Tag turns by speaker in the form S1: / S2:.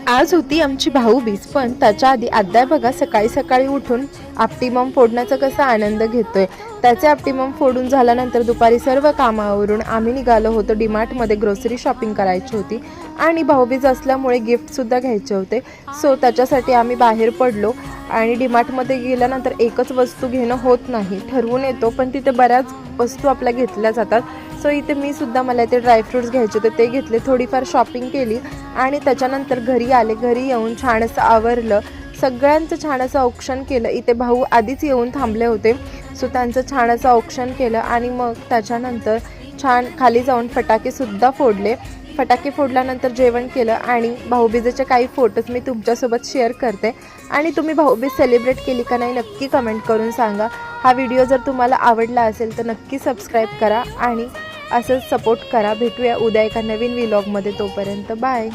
S1: आज होती आमची भाऊबीज, पण त्याच्या आधी अद्याप बघा सकाळी सकाळी उठून आपटी बॉम्ब फोडण्याचा कसा आनंद घेतोय। त्याचे आपटी बॉम्ब फोडून झाल्यानंतर दुपारी सर्व कामावरून आम्ही निघालो होतो। डीमार्टमध्ये ग्रोसरी शॉपिंग करायची होती आणि भाऊबीज असल्यामुळे गिफ्टसुद्धा घ्यायचे होते। सो त्याच्यासाठी आम्ही बाहेर पडलो आणि डीमार्टमध्ये गेल्यानंतर एकच वस्तू घेणं होत नाही, ठरवून येतो पण तिथे बऱ्याच वस्तू आपल्या घेतल्या जातात। सो इथे मी सुद्धा मला ते ड्रायफ्रूट्स घ्यायचे होते ते घेतले, थोडीफार शॉपिंग केली आणि त्याच्यानंतर घरी आले। घरी येऊन छान असं आवरलं, सगळ्यांचं छान असं औक्षण केलं। इथे भाऊ आधीच येऊन थांबले होते, सो त्यांचं छान असं औक्षण केलं आणि मग त्याच्यानंतर छान खाली जाऊन फटाकेसुद्धा फोडले। फटाके फोडल्यानंतर जेवण केलं आणि भाऊबीजेचे काही फोटोज मी तुमच्यासोबत शेअर करते आणि तुम्ही भाऊबीज सेलिब्रेट केली का नाही नक्की कमेंट करून सांगा। हा व्हिडिओ जर तुम्हाला आवडला असेल तर नक्की सबस्क्राईब करा आणि असंच सपोर्ट करा। भेटूया उद्या एका नवीन व्लॉगमध्ये, तोपर्यंत बाय।